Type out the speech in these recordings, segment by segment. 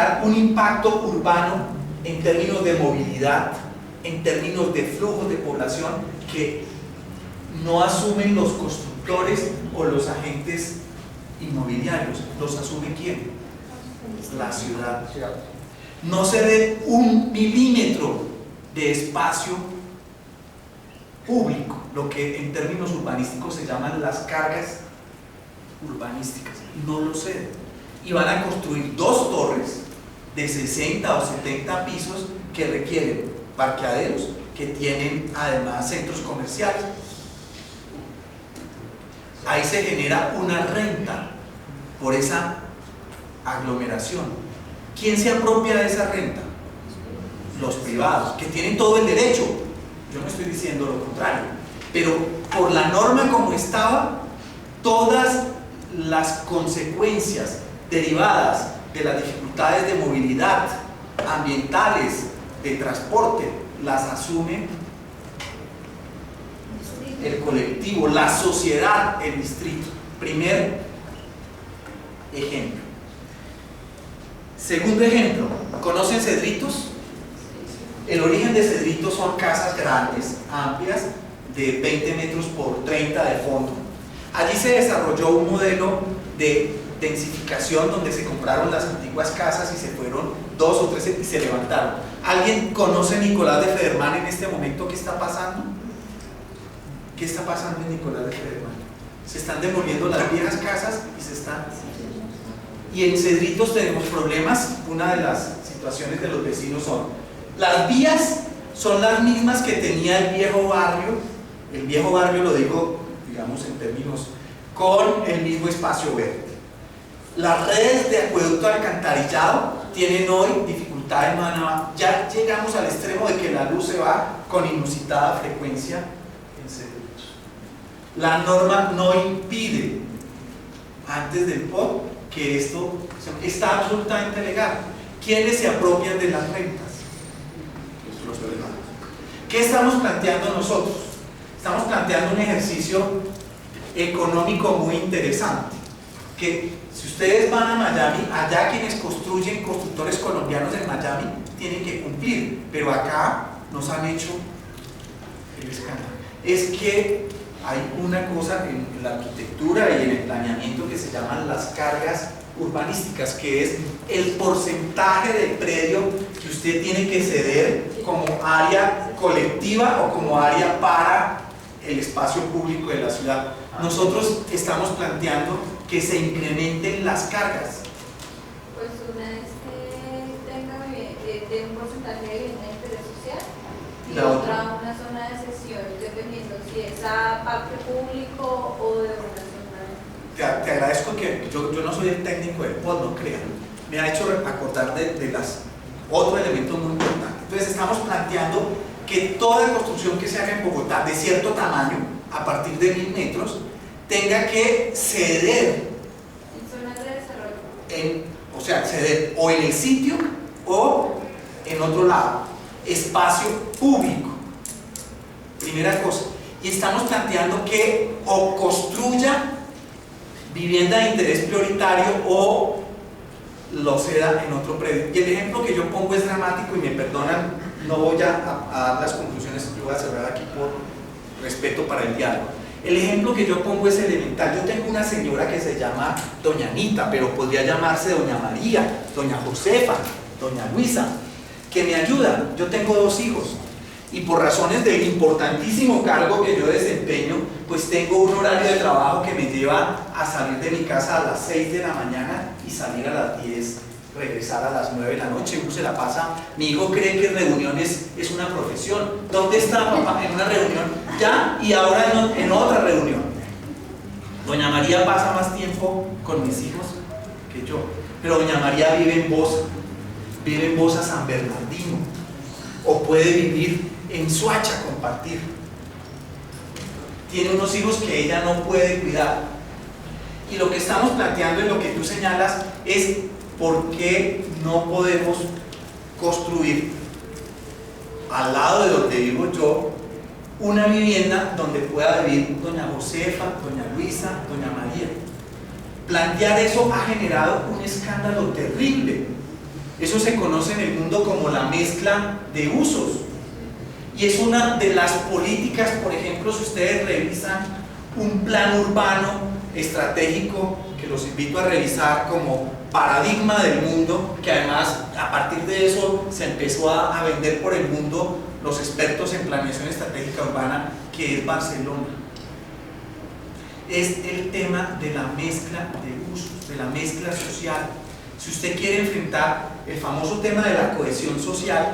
generar un impacto urbano en términos de movilidad, en términos de flujos de población que no asumen los constructores o los agentes inmobiliarios. ¿Los asume quién? La ciudad. No se dé 1 milímetro de espacio público, lo que en términos urbanísticos se llaman las cargas urbanísticas. No lo ceden. Y van a construir 2 torres de 60 o 70 pisos que requieren parqueaderos, que tienen además centros comerciales. Ahí se genera una renta por esa aglomeración. ¿Quién se apropia de esa renta? Los privados, que tienen todo el derecho. Yo no estoy diciendo lo contrario, pero por la norma como estaba, todas las consecuencias derivadas de las dificultades de movilidad, ambientales, de transporte, las asume el colectivo, la sociedad, el distrito. Primer ejemplo. Segundo ejemplo, ¿conocen Cedritos? El origen de Cedritos son casas grandes, amplias, de 20 metros por 30 de fondo. Allí se desarrolló un modelo de densificación donde se compraron las antiguas casas y se fueron 2 o 3 y se levantaron. ¿Alguien conoce Nicolás de Federman en este momento? ¿Qué está pasando? ¿Qué está pasando en Nicolás de Federman? Se están demoliendo las viejas casas y se están... Y en Cedritos tenemos problemas. Una de las situaciones de los vecinos son: las vías son las mismas que tenía el viejo barrio lo digo, digamos, en términos, con el mismo espacio verde. Las redes de acueducto alcantarillado tienen hoy dificultades, ya llegamos al extremo de que la luz se va con inusitada frecuencia en Cedritos. La norma no impide, antes del POT, que esto está absolutamente legal. ¿Quiénes se apropian de las rentas? Los privados. ¿Qué estamos planteando nosotros? Estamos planteando un ejercicio económico muy interesante, que si ustedes van a Miami, allá quienes construyen, constructores colombianos en Miami, tienen que cumplir, pero acá nos han hecho el escándalo. Es que hay una cosa en la arquitectura y en el planeamiento que se llaman las cargas urbanísticas, que es el porcentaje del predio que usted tiene que ceder como área colectiva o como área para el espacio público de la ciudad. Nosotros estamos planteando que se incrementen las cargas. Pues una es que tenga de un porcentaje de vivienda de interés social y la otra una zona de cesión, dependiendo si es a parque público o de una zona. Te agradezco que yo no soy el técnico del POT, no crean. Me ha hecho acordar de otro elemento muy importante. Entonces estamos planteando que toda construcción que se haga en Bogotá de cierto tamaño, a partir de 1000 metros, tenga que ceder En zonas de desarrollo. o sea, ceder o en el sitio o en otro lado, espacio público. Primera cosa. Y estamos planteando que o construya vivienda de interés prioritario o lo ceda en otro predio. Y el ejemplo que yo pongo es dramático y me perdonan, no voy a dar las conclusiones, yo voy a cerrar aquí por respeto para el diálogo. El ejemplo que yo pongo es elemental. Yo tengo una señora que se llama Doña Anita, pero podría llamarse Doña María, Doña Josefa, Doña Luisa, que me ayuda. Yo tengo 2 hijos y por razones del importantísimo cargo que yo desempeño, pues tengo un horario de trabajo que me lleva a salir de mi casa a las 6 de la mañana y salir a las 10, regresar a las 9 de la noche. Uno se la pasa. Mi hijo cree que reuniones es una profesión. ¿Dónde está papá? En una reunión ya y ahora en otra reunión. Doña María pasa más tiempo con mis hijos que yo, pero Doña María vive en Bosa San Bernardino, o puede vivir en Soacha, compartir. Tiene unos hijos que ella no puede cuidar. Y lo que estamos planteando en lo que tú señalas es por qué no podemos construir al lado de donde vivo yo una vivienda donde pueda vivir Doña Josefa, Doña Luisa, Doña María. Plantear eso ha generado un escándalo terrible Eso se conoce en el mundo como la mezcla de usos. Y es una de las políticas, por ejemplo, si ustedes revisan un plan urbano estratégico, que los invito a revisar como paradigma del mundo, que además a partir de eso se empezó a vender por el mundo los expertos en planeación estratégica urbana, que es Barcelona. Es el tema de la mezcla de usos, de la mezcla social. Si usted quiere enfrentar el famoso tema de la cohesión social,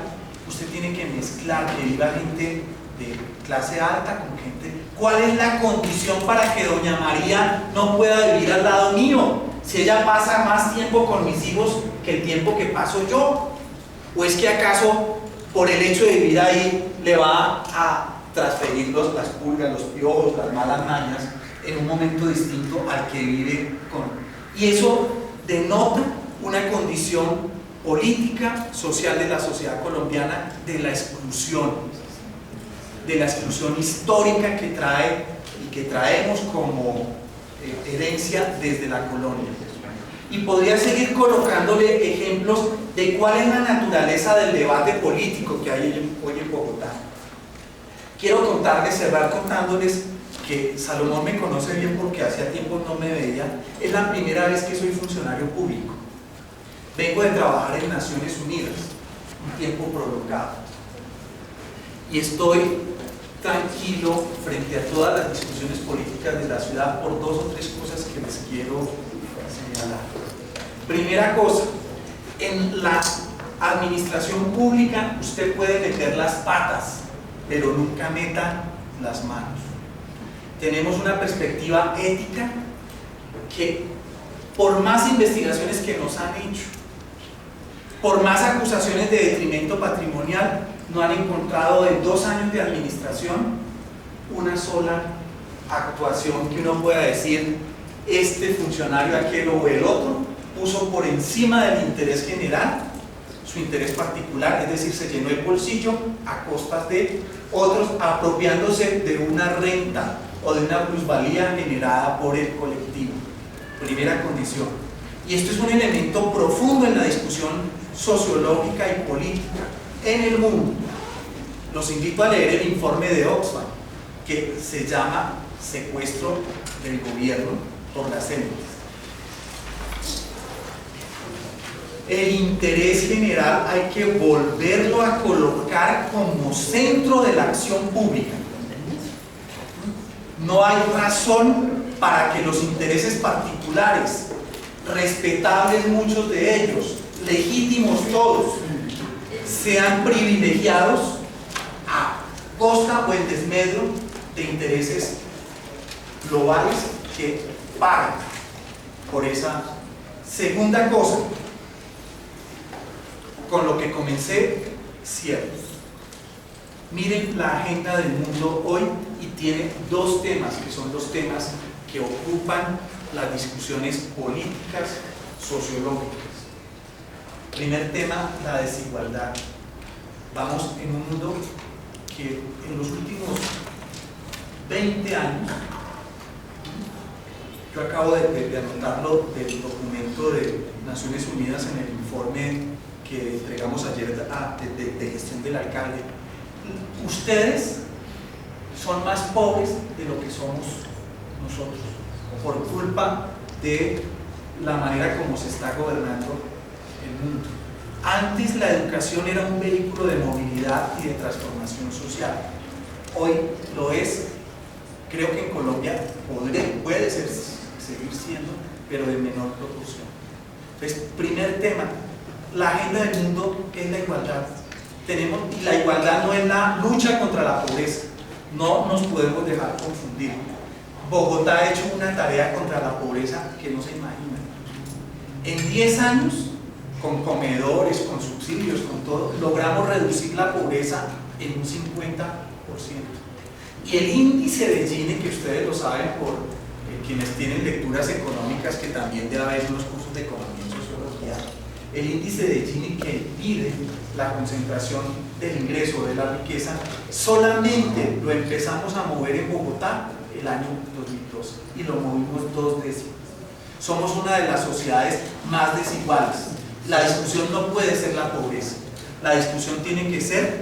usted tiene que mezclar que viva gente de clase alta con gente. ¿Cuál es la condición para que doña María no pueda vivir al lado mío? Si ella pasa más tiempo con mis hijos que el tiempo que paso yo. ¿O es que acaso por el hecho de vivir ahí le va a transferir las pulgas, los piojos, las malas mañas en un momento distinto al que vive con? Y eso denota una condición política, social de la sociedad colombiana, de la exclusión histórica que trae y que traemos como herencia desde la colonia. Y podría seguir colocándole ejemplos de cuál es la naturaleza del debate político que hay hoy en Bogotá. Quiero cerrar contándoles que Salomón me conoce bien porque hacía tiempo no me veía. Es la primera vez que soy funcionario público. Vengo de trabajar en Naciones Unidas, un tiempo prolongado. Y estoy tranquilo frente a todas las discusiones políticas de la ciudad por dos o tres cosas que les quiero señalar. Primera cosa, en la administración pública usted puede meter las patas, pero nunca meta las manos. Tenemos una perspectiva ética que, por más investigaciones que nos han hecho, por más acusaciones de detrimento patrimonial, no han encontrado en 2 años de administración una sola actuación que uno pueda decir este funcionario, aquel o el otro puso por encima del interés general su interés particular, es decir, se llenó el bolsillo a costas de otros, apropiándose de una renta o de una plusvalía generada por el colectivo. Primera condición. Y esto es un elemento profundo en la discusión sociológica y política en el mundo. Los invito a leer el informe de Oxfam, que se llama Secuestro del Gobierno por las élites. El interés general hay que volverlo a colocar como centro de la acción pública. No hay razón para que los intereses particulares, respetables muchos de ellos, legítimos todos, sean privilegiados a costa o en desmedro de intereses globales que pagan por esa. Segunda cosa, con lo que comencé, cierro. Miren la agenda del mundo hoy y tiene 2 temas que son los temas que ocupan las discusiones políticas, sociológicas. Primer tema, la desigualdad. Vamos en un mundo que en los últimos 20 años, yo acabo de anotarlo del documento de Naciones Unidas en el informe que entregamos ayer de gestión del alcalde, ustedes son más pobres de lo que somos nosotros, por culpa de la manera como se está gobernando el mundo. Antes la educación era un vehículo de movilidad y de transformación social. Hoy lo es. Creo que en Colombia puede seguir siendo, pero de menor proporción. Entonces, primer tema, la agenda del mundo es la igualdad. Y la igualdad no es la lucha contra la pobreza. No nos podemos dejar confundir. Bogotá ha hecho una tarea contra la pobreza que no se imagina. En 10 años, con comedores, con subsidios, con todo, logramos reducir la pobreza en un 50%. Y el índice de Gini, que ustedes lo saben por quienes tienen lecturas económicas, que también debe haber unos cursos de economía y sociología, el índice de Gini que mide la concentración del ingreso, de la riqueza, solamente lo empezamos a mover en Bogotá el año 2012 y lo movimos 2 décimas. Somos una de las sociedades más desiguales. La discusión no puede ser la pobreza, la discusión tiene que ser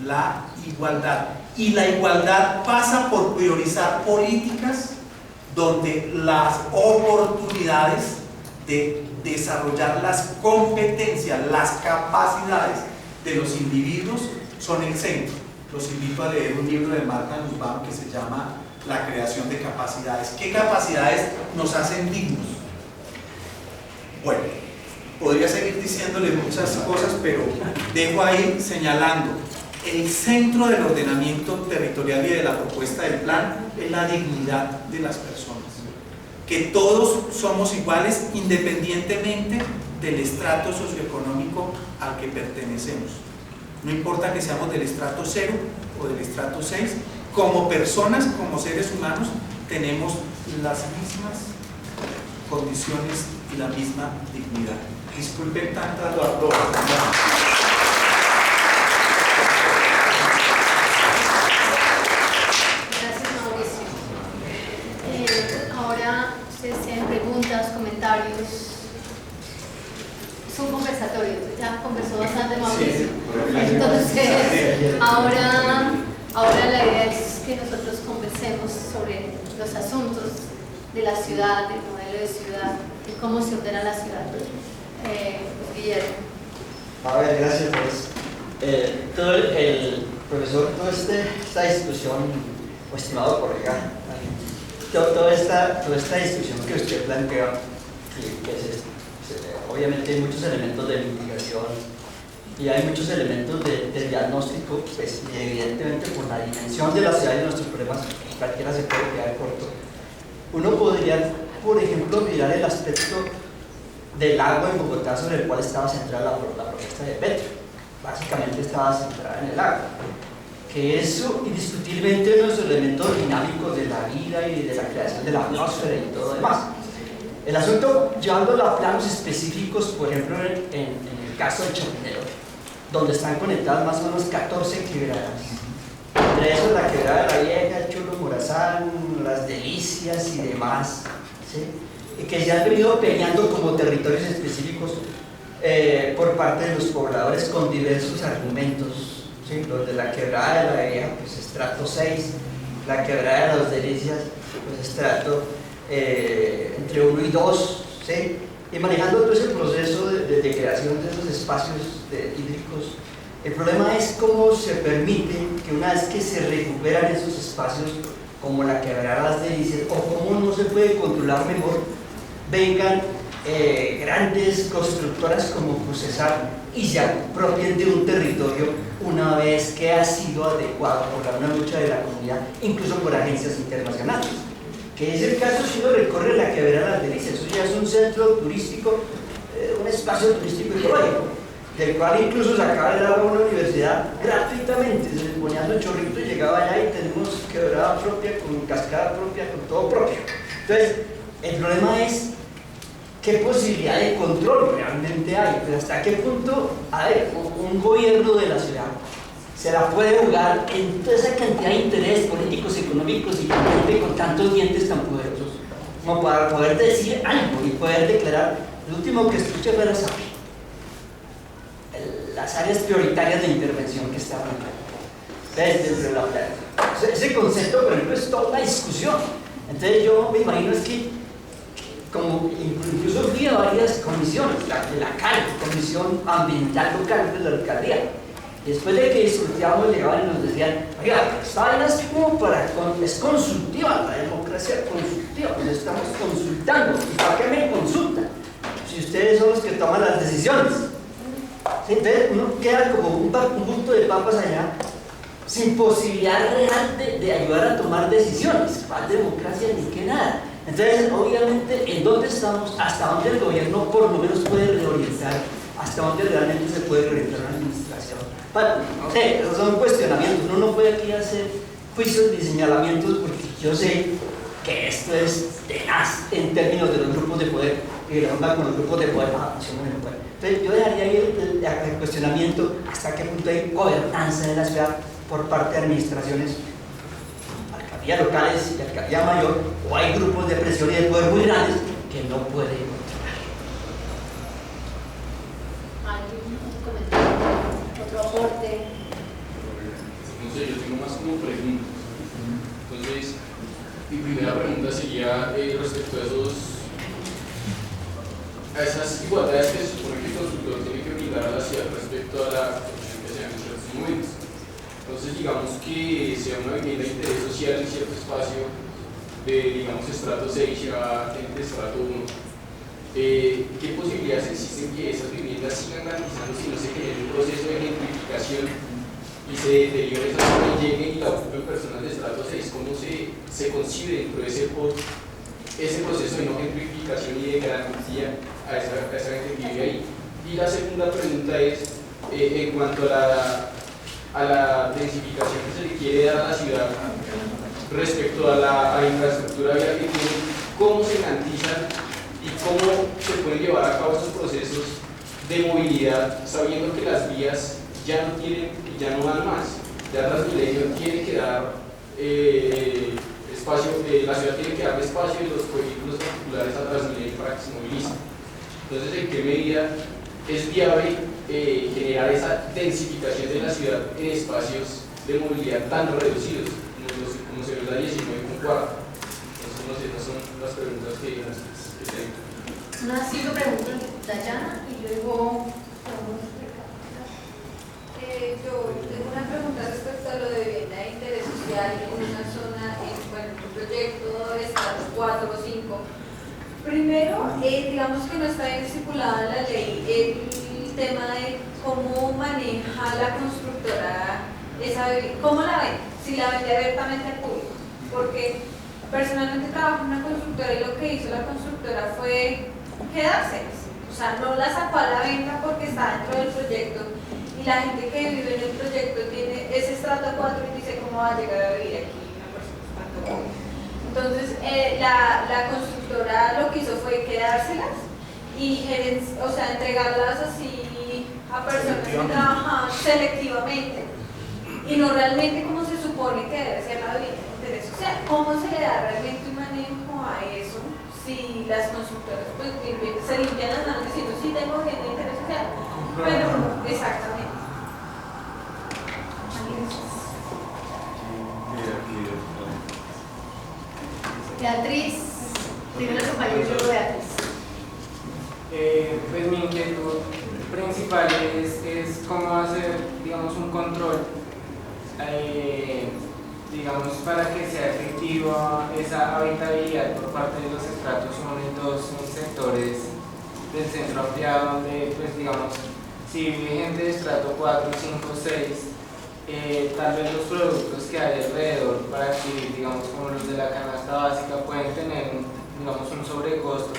la igualdad. Y la igualdad pasa por priorizar políticas donde las oportunidades de desarrollar las competencias, las capacidades de los individuos son el centro. Los invito a leer un libro de Marta Nussbaum que se llama La creación de capacidades. ¿Qué capacidades nos hacen dignos? Bueno, podría seguir diciéndole muchas cosas, pero dejo ahí señalando: el centro del ordenamiento territorial y de la propuesta del plan es la dignidad de las personas, que todos somos iguales independientemente del estrato socioeconómico al que pertenecemos. No importa que seamos del estrato 0 o del estrato 6, como personas, como seres humanos, tenemos las mismas condiciones y la misma dignidad. Disculpen tantas dudas. Ahora ustedes tienen preguntas, comentarios. Es un conversatorio, ya conversó bastante Mauricio. Entonces, ahora la idea es que nosotros conversemos sobre los asuntos de la ciudad, del modelo de ciudad, de cómo se ordena la ciudad. Guillermo. A ver, gracias. Todo el profesor, toda esta discusión, o estimado colega, toda esta discusión que usted plantea, obviamente hay muchos elementos de mitigación y hay muchos elementos de diagnóstico, pues, y evidentemente por la dimensión de la ciudad y de nuestros problemas, cualquiera se puede quedar corto. Uno podría, por ejemplo, mirar el aspecto del agua en Bogotá, sobre el cual estaba centrada la propuesta de Petro. Básicamente estaba centrada en el agua, que eso indiscutiblemente uno de los elementos dinámicos de la vida y de la creación de la atmósfera y todo lo demás. El asunto, llevándolo a planos específicos, por ejemplo, en el caso de Chapinero, donde están conectadas más o menos 14 quebradas. Entre eso, la quebrada de la Vieja, el Cholo Morazán, las Delicias y demás, ¿sí? Y que se han venido peleando como territorios específicos por parte de los pobladores con diversos argumentos, ¿sí? Los de la quebrada de la Vieja, pues estrato 6, la quebrada de las Delicias, pues estrato entre 1 y 2, ¿sí? Y manejando todo ese proceso de creación de esos espacios hídricos. El problema es cómo se permite que una vez que se recuperan esos espacios, como la quebrada de las Delicias, o cómo no se puede controlar mejor, vengan grandes constructoras como Procesar y se apropien de un territorio una vez que ha sido adecuado por la buena lucha de la comunidad, incluso por agencias internacionales. Que es el caso si uno recorre la quebrada de las Delicias. Eso ya es un centro turístico, un espacio turístico ecológico, del cual incluso sacaba el agua a una universidad gratuitamente, se le ponía su chorrito y llegaba allá y tenemos quebrada propia, con cascada propia, con todo propio. Entonces, el problema es qué posibilidad de control realmente hay, pero hasta qué punto, a ver, un gobierno de la ciudad se la puede jugar en toda esa cantidad de intereses políticos, económicos y gente con tantos dientes tan poderosos, como para poder decir algo y poder declarar. Lo último que escuché fue la SAPI, las áreas prioritarias de intervención que estaban dentro de la playa. Ese concepto, por ejemplo, es toda una discusión. Entonces yo me imagino es que como incluso fui a varias comisiones, la CAL, Comisión Ambiental Local de la Alcaldía. Después de que discutíamos, llegaban y nos decían: oiga, esta vaina es como es consultiva, la democracia consultiva, nos estamos consultando. ¿Y para qué me consultan? Si ustedes son los que toman las decisiones. ¿Sí? Entonces uno queda como un punto de papas allá, sin posibilidad real de ayudar a tomar decisiones. ¿Cuál democracia ni qué nada? Entonces, obviamente, ¿en dónde estamos? ¿Hasta dónde el gobierno por lo menos puede reorientar? ¿Hasta dónde realmente se puede reorientar la administración? Bueno, no sé, esos son cuestionamientos. Uno no puede aquí hacer juicios ni señalamientos, porque yo sé que esto es tenaz en términos de los grupos de poder y de la onda con los grupos de poder. Entonces, yo dejaría ahí el cuestionamiento hasta qué punto hay gobernanza en la ciudad por parte de administraciones, alcaldías locales y alcaldía mayor, o hay grupos de presión y de poder muy grandes que no pueden controlar. otro comentario, otro aporte. No sé, yo tengo más como preguntas. Entonces, mi primera pregunta sería respecto a esas igualdades que se supone que el constructor tiene que obligar a la ciudad respecto a la construcción que se haga en ciertos momentos. Entonces, digamos que sea una vivienda de interés social en cierto espacio de, digamos, estrato 6 y va en estrato 1. ¿Qué posibilidades existen que esas viviendas sigan garantizando si no se genera un proceso de gentrificación y se deteriore esa zona y lleguen y la ocupen personas de estrato 6? ¿Cómo se concibe dentro de ese proceso de no gentrificación y de garantía a esa gente que vive ahí? Y la segunda pregunta es, en cuanto a la densificación que se le quiere dar a la ciudad respecto a la infraestructura vial que tiene, ¿cómo se garantizan y cómo se pueden llevar a cabo esos procesos de movilidad sabiendo que las vías ya no van más? Ya Transmilenio tiene que dar espacio, la ciudad tiene que dar espacio y los vehículos particulares a Transmilenio para que se movilicen. Entonces, ¿en qué medida es viable generar esa densificación de la ciudad en espacios de movilidad tan reducidos como se ve la 19 con cuarto? Entonces, no sé, esas son las preguntas que tengo. Unas 5 preguntas, Dayana, y luego yo tengo una pregunta respecto a lo de vivienda de interés social en una zona, en un proyecto de estratos 4 o 5. Primero, digamos que no está bien estipulada en la ley el tema de cómo maneja la constructora esa vivienda, cómo la vende, si la vende abiertamente al público, porque personalmente trabajo en una constructora y lo que hizo la constructora fue quedárselas, o sea, no la sacó a la venta porque está dentro del proyecto y la gente que vive en el proyecto tiene ese estrato 4 y dice cómo va a llegar a vivir aquí una persona. Entonces la constructora lo que hizo fue quedárselas y entregarlas así a personas que trabajan selectivamente y no realmente como se supone que debe ser la vivienda de interés social. ¿Cómo se le da realmente un manejo a eso si las constructoras pues se limpian las manos diciendo sí tengo vivienda de interés social? Pero exactamente. Beatriz, primero compañero y luego Beatriz. Pues mi inquietud principal es cómo hacer, digamos, un control, digamos, para que sea efectiva esa habitabilidad por parte de los estratos 1 y 2 en sectores del centro ampliado, donde, pues, digamos, si vive gente de estrato 4, 5, 6, tal vez los productos que hay alrededor para adquirir, digamos, como los de la canasta básica, pueden tener, digamos, un sobrecosto.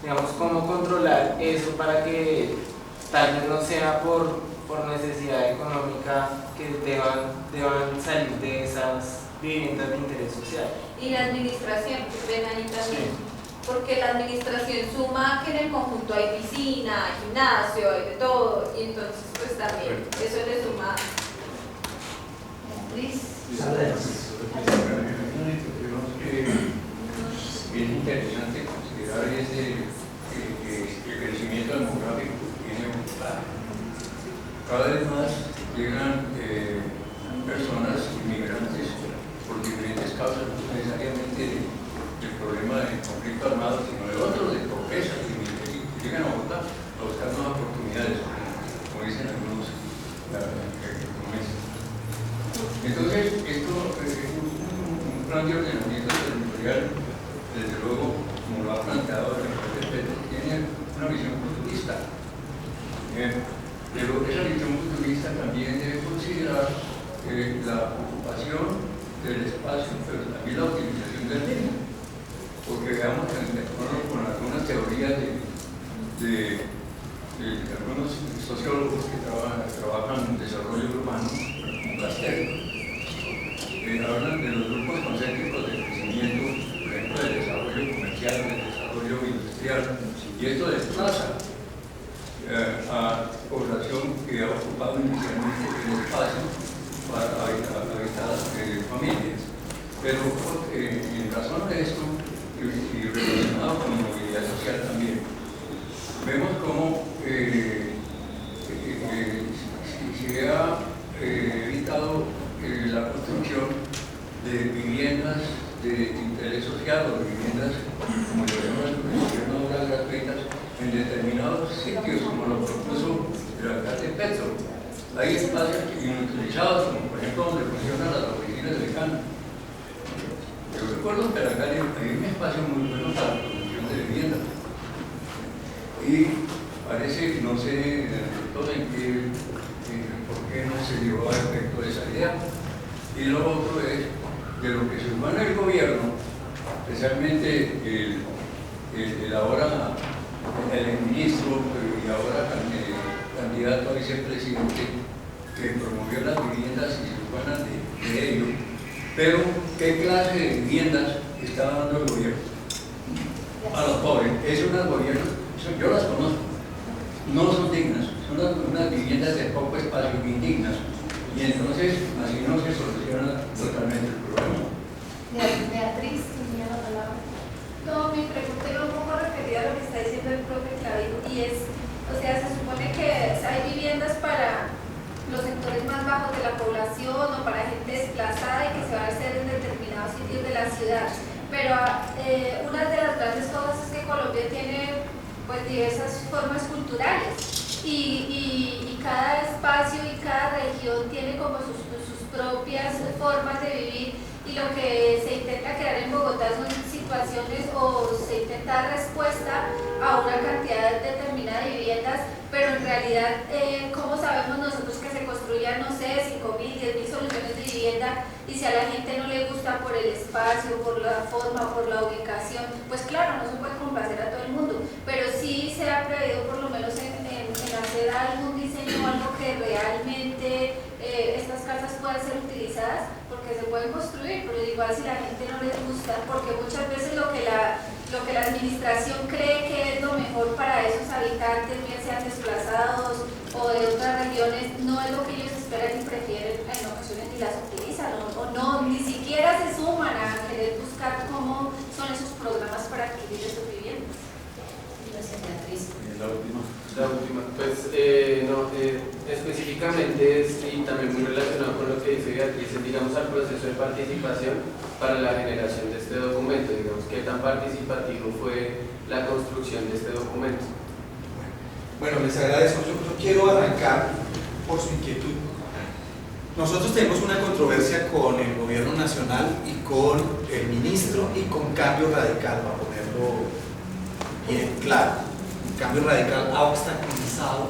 Digamos, cómo controlar eso para que tal vez no sea por necesidad económica que deban salir de esas viviendas de interés social. Y la administración, que ven ahí también. Sí. Porque la administración suma que en el conjunto hay piscina, hay gimnasio, hay de todo, y entonces pues también eso le suma. Beatriz. Es interesante considerar el crecimiento demográfico que tiene Bogotá. Cada vez más llegan personas inmigrantes por diferentes causas, no necesariamente del problema del conflicto armado, sino de otros, de pobreza, que llegan a Bogotá a buscar nuevas oportunidades, como dicen algunos economistas. Entonces, esto es un plan de ordenamiento territorial, desde luego, como lo ha planteado el presidente, tiene una visión futurista. Pero esa visión futurista también debe considerar la ocupación del espacio, pero también la utilización del mismo. Porque veamos, de acuerdo con algunas teorías de algunos sociólogos que trabajan en desarrollo urbano, como Castello, hablan de los grupos concéntricos de crecimiento, por ejemplo, del desarrollo comercial, del desarrollo industrial, y esto desplaza a población que ha ocupado inicialmente el espacio para habitar familias. Pero en razón de esto, y relacionado con la movilidad social también, vemos cómo hay espacios inutilizados, como por ejemplo donde funcionan las oficinas de Cana. Yo recuerdo que acá hay un espacio muy bueno para la producción de vivienda. Y parece, no sé, todo en qué, por qué no se llevó a efecto esa idea. Y lo otro es de lo que se supone el gobierno, especialmente el ahora el ministro y ahora candidato a vicepresidente, que promovió las viviendas y se ocupan de ello. Pero, ¿qué clase de viviendas está dando el gobierno a los pobres? Es unas gobiernos, yo las conozco, no son dignas, son unas viviendas de poco espacio, indignas, y entonces así no se soluciona totalmente el problema. Beatriz, tenía la palabra. No, mi pregunta iba un poco referida a lo que está diciendo el profe Clavijo, y es, o sea, se supone que hay viviendas para los sectores más bajos de la población o para gente desplazada y que se va a hacer en determinados sitios de la ciudad. Pero una de las grandes cosas es que Colombia tiene pues diversas formas culturales y cada espacio y cada región tiene como sus propias formas de vivir, y lo que se intenta crear en Bogotá son situaciones o se intenta dar respuesta a una cantidad determinada de viviendas, pero en realidad, ¿cómo sabemos nosotros que se construyan, no sé, 5.000, 10.000 soluciones de vivienda, y si a la gente no le gusta por el espacio, por la forma, por la ubicación? Pues claro, no se puede complacer a todo el mundo, pero sí se ha previsto por lo menos en hacer algún diseño o algo que realmente estas casas puedan ser utilizadas, porque se pueden construir, pero igual si la gente no les gusta, porque muchas veces lo que la administración cree que es lo mejor para esos habitantes, bien sean desplazados o de otras regiones, no es lo que ellos esperan y prefieren, en ocasiones ni las utilizan o no, ni siquiera se suman a querer buscar cómo son esos programas para adquirir esas viviendas. Gracias, Beatriz. La última, pues específicamente y también muy relacionado con lo que dice Beatriz, digamos al proceso de participación para la generación de este documento, digamos, qué tan participativo fue la construcción de este documento. Bueno, les agradezco. Yo quiero arrancar por su inquietud. Nosotros tenemos una controversia con el gobierno nacional y con el ministro y con Cambio Radical, para ponerlo bien claro. Cambio Radical ha obstaculizado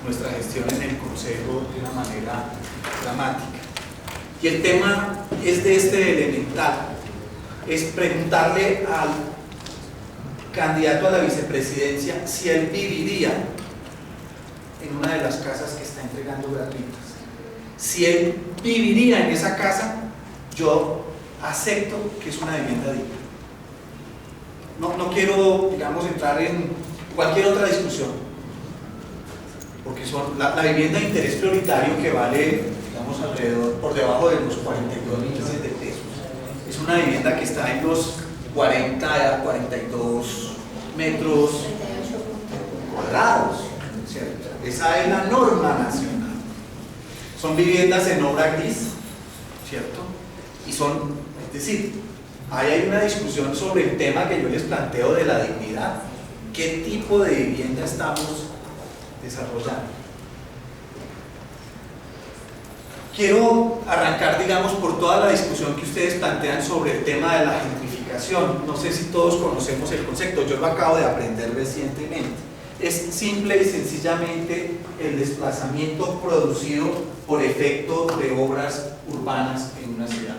nuestra gestión en el Consejo de una manera dramática. Y el tema es de este elemental, es preguntarle al candidato a la vicepresidencia si él viviría en una de las casas que está entregando gratuitas. Si él viviría en esa casa, yo acepto que es una vivienda digna. No quiero, digamos, entrar en cualquier otra discusión, porque son la vivienda de interés prioritario, que vale, digamos, alrededor, por debajo de los 42 millones de pesos. Es una vivienda que está en los 40 a 42 metros cuadrados, ¿cierto? Esa es la norma nacional. Son viviendas en obra gris, ¿cierto? Y son, es decir, ahí hay una discusión sobre el tema que yo les planteo de la dignidad. ¿Qué tipo de vivienda estamos desarrollando? Quiero arrancar, digamos, por toda la discusión que ustedes plantean sobre el tema de la gentrificación. No sé si todos conocemos el concepto, yo lo acabo de aprender recientemente. Es simple y sencillamente el desplazamiento producido por efecto de obras urbanas en una ciudad.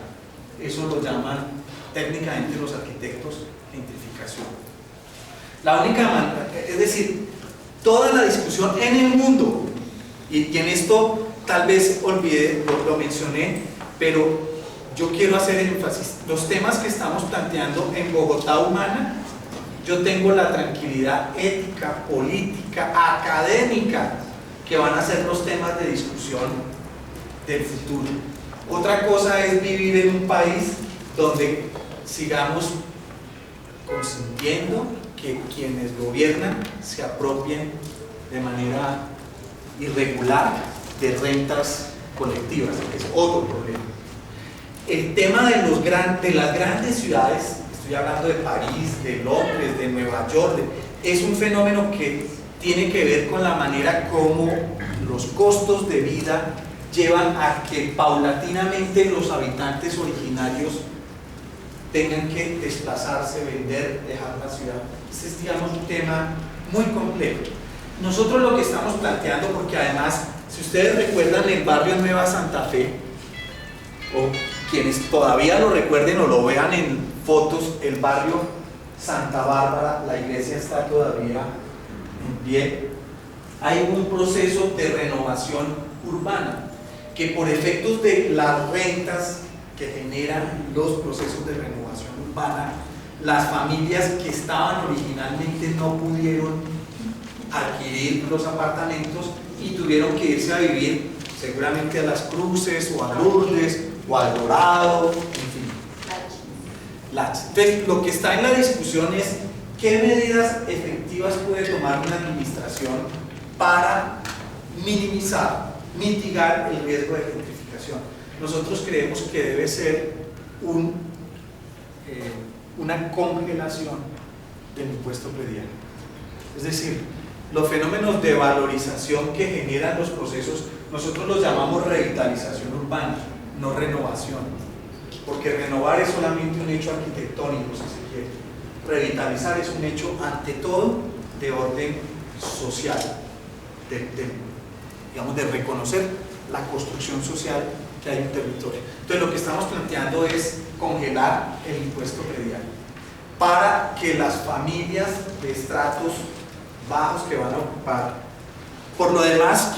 Eso lo llaman técnicamente los arquitectos gentrificación. La única manera, es decir, toda la discusión en el mundo, y en esto tal vez olvidé, lo mencioné, pero yo quiero hacer énfasis, los temas que estamos planteando en Bogotá Humana, yo tengo la tranquilidad ética, política, académica, que van a ser los temas de discusión del futuro. Otra cosa es vivir en un país donde sigamos consintiendo que quienes gobiernan se apropien de manera irregular de rentas colectivas, que es otro problema. El tema de las grandes ciudades, estoy hablando de París, de Londres, de Nueva York, es un fenómeno que tiene que ver con la manera como los costos de vida llevan a que paulatinamente los habitantes originarios tengan que desplazarse, vender, dejar la ciudad. Este es, digamos, un tema muy complejo. Nosotros lo que estamos planteando, porque además, si ustedes recuerdan el barrio Nueva Santa Fe, o quienes todavía lo recuerden o lo vean en fotos, el barrio Santa Bárbara, la iglesia está todavía en pie, hay un proceso de renovación urbana, que por efectos de las rentas que generan los procesos de renovación urbana, las familias que estaban originalmente no pudieron adquirir los apartamentos y tuvieron que irse a vivir seguramente a Las Cruces o a Lourdes o al Dorado, en fin. Entonces, lo que está en la discusión es qué medidas efectivas puede tomar una administración para minimizar, mitigar el riesgo de gentrificación. Nosotros creemos que debe ser una congelación del impuesto predial. Es decir, los fenómenos de valorización que generan los procesos, nosotros los llamamos revitalización urbana, no renovación, porque renovar es solamente un hecho arquitectónico, si se quiere. Revitalizar es un hecho, ante todo, de orden social, digamos, de reconocer la construcción social que hay en un territorio. Entonces, lo que estamos planteando es congelar el impuesto predial para que las familias de estratos bajos que van a ocupar. Por lo demás,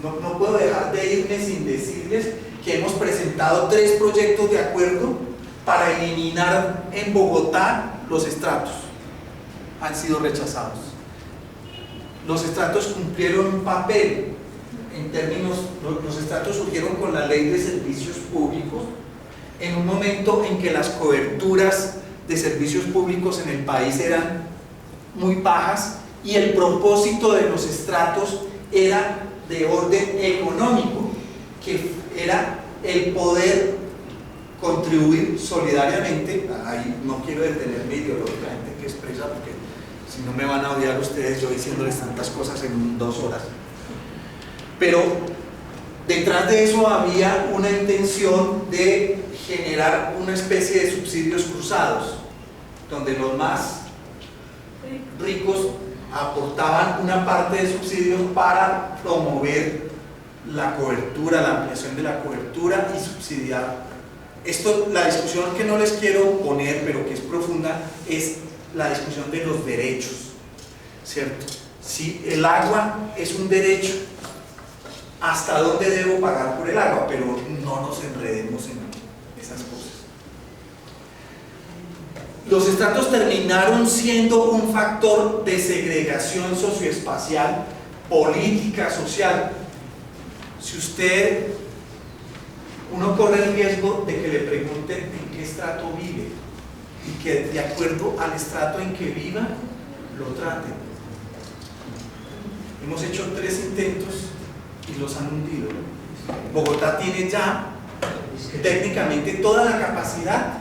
no puedo dejar de irme sin decirles que hemos presentado 3 proyectos de acuerdo para eliminar en Bogotá los estratos. Han sido rechazados. Los estratos cumplieron un papel en términos, los estratos surgieron con la ley de servicios públicos en un momento en que las coberturas de servicios públicos en el país eran muy bajas y el propósito de los estratos era de orden económico, que era el poder contribuir solidariamente. Ahí no quiero detenerme ideológicamente que expresa, porque si no me van a odiar ustedes yo diciéndoles tantas cosas en 2 horas. Pero detrás de eso había una intención de generar una especie de subsidios cruzados, donde los más ricos aportaban una parte de subsidios para promover la cobertura, la ampliación de la cobertura y subsidiar. Esto, la discusión que no les quiero poner, pero que es profunda, es la discusión de los derechos, ¿cierto? Si el agua es un derecho, ¿hasta dónde debo pagar por el agua? Pero no nos enredemos en esas cosas. Los estratos terminaron siendo un factor de segregación socioespacial, política, social. Si uno corre el riesgo de que le pregunten en qué estrato vive y que de acuerdo al estrato en que viva lo traten. Hemos hecho 3 intentos y los han hundido. Bogotá tiene ya técnicamente toda la capacidad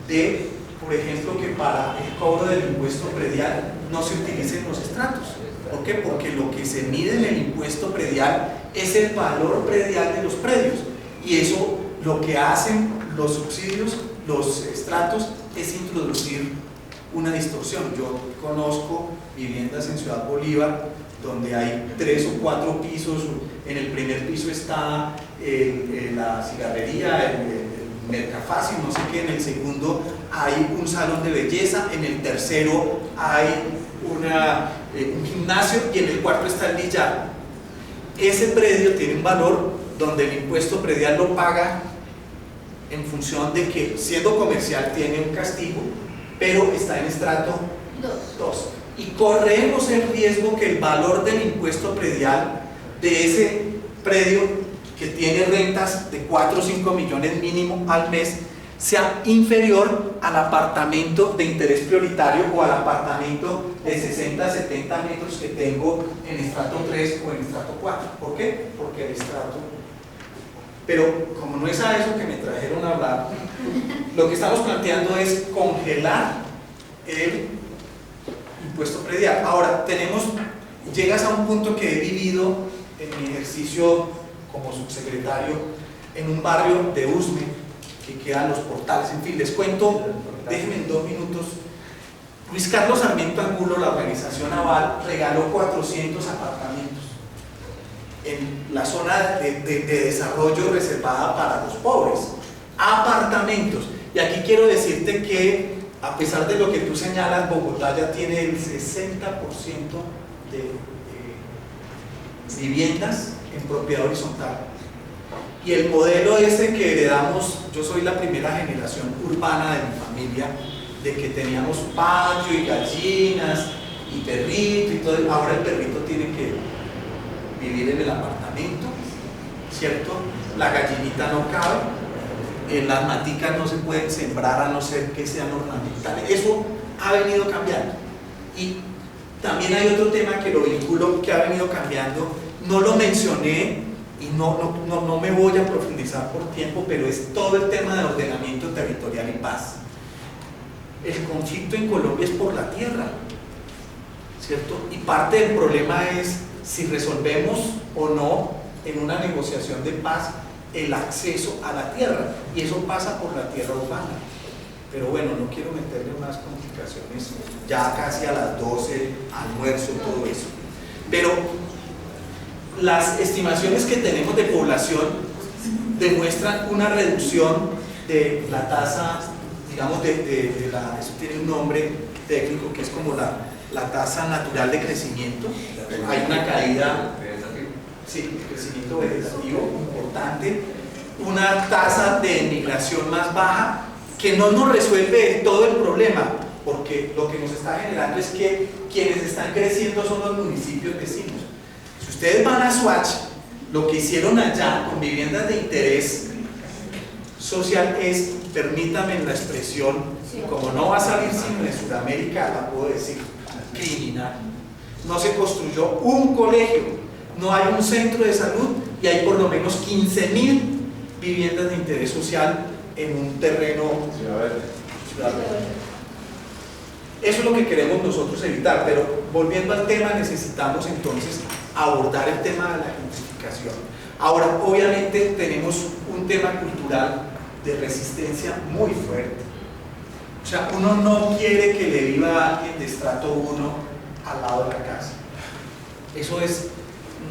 de, por ejemplo, que para el cobro del impuesto predial no se utilicen los estratos. ¿Por qué? Porque lo que se mide en el impuesto predial es el valor predial de los predios, y eso lo que hacen los subsidios, los estratos, es introducir una distorsión. Yo conozco viviendas en Ciudad Bolívar donde hay 3 o 4 pisos. En el primer piso está la cigarrería, el mercafácil, no sé qué. En el segundo hay un salón de belleza, en el tercero hay un gimnasio y en el cuarto está el billar. Ese predio tiene un valor donde el impuesto predial lo paga en función de que, siendo comercial, tiene un castigo, pero está en estrato 2. Y corremos el riesgo que el valor del impuesto predial de ese predio, que tiene rentas de 4 o 5 millones mínimo al mes, sea inferior al apartamento de interés prioritario o al apartamento de 60 a 70 metros que tengo en estrato 3 o en estrato 4. ¿Por qué? Porque el estrato... Pero como no es a eso que me trajeron a hablar, lo que estamos planteando es congelar el impuesto predial. Ahora, tenemos, llegas a un punto que he vivido en mi ejercicio como subsecretario en un barrio de Usme, que quedan Los Portales. En fin, les cuento, déjenme en 2 minutos. Luis Carlos Sarmiento Angulo, la organización Aval, regaló 400 apartamentos en la zona de desarrollo reservada para los pobres. Apartamentos. Y aquí quiero decirte que, a pesar de lo que tú señalas, Bogotá ya tiene el 60% de viviendas en propiedad horizontal. Y el modelo ese que heredamos, yo soy la primera generación urbana de mi familia, de que teníamos patio y gallinas y perrito y todo. Ahora el perrito tiene que vivir en el apartamento, ¿cierto? La gallinita no cabe, las maticas no se pueden sembrar a no ser que sean ornamentales. Eso ha venido cambiando. Y también hay otro tema que lo vinculo, que ha venido cambiando, no lo mencioné y no me voy a profundizar por tiempo, pero es todo el tema de ordenamiento territorial y paz. El conflicto en Colombia es por la tierra, ¿cierto? Y parte del problema es si resolvemos o no en una negociación de paz el acceso a la tierra, y eso pasa por la tierra urbana. Pero bueno, no quiero meterle más complicaciones, ya casi a las 12, almuerzo, todo eso. Pero las estimaciones que tenemos de población demuestran una reducción de la tasa, digamos, eso tiene un nombre técnico que es como la tasa natural de crecimiento. Hay una caída, sí, de crecimiento vegetativo importante, una tasa de migración más baja, que no nos resuelve todo el problema, porque lo que nos está generando es que quienes están creciendo son los municipios vecinos. Si ustedes van a Swatch, lo que hicieron allá con viviendas de interés social es, permítame la expresión, como no va a salir sino en Sudamérica, la puedo decir, criminal. No se construyó un colegio, no hay un centro de salud y hay por lo menos 15.000 viviendas de interés social en un terreno ciudad verde. Eso es lo que queremos nosotros evitar, pero volviendo al tema, necesitamos entonces abordar el tema de la gentrificación. Ahora, obviamente tenemos un tema cultural de resistencia muy fuerte. O sea, uno no quiere que le viva alguien de estrato 1 al lado de la casa. Eso es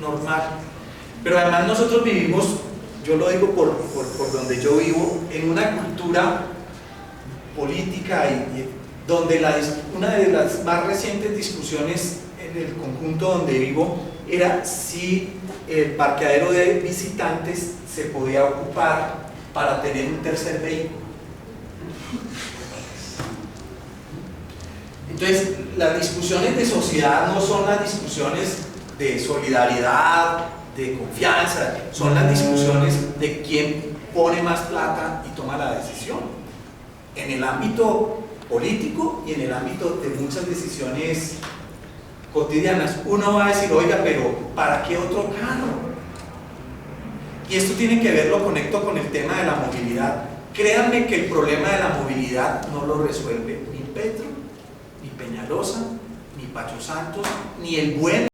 normal. Pero además nosotros vivimos, yo lo digo por donde yo vivo, en una cultura política y donde una de las más recientes discusiones en el conjunto donde vivo era si el parqueadero de visitantes se podía ocupar para tener un tercer vehículo. Entonces, las discusiones de sociedad no son las discusiones de solidaridad, de confianza, son las discusiones de quién pone más plata y toma la decisión. En el ámbito político y en el ámbito de muchas decisiones cotidianas, uno va a decir, oiga, pero ¿para qué otro carro? Y esto tiene que ver, lo conecto con el tema de la movilidad. Créanme que el problema de la movilidad no lo resuelve ni Petro, ni Peñalosa, ni Pacho Santos, ni el buen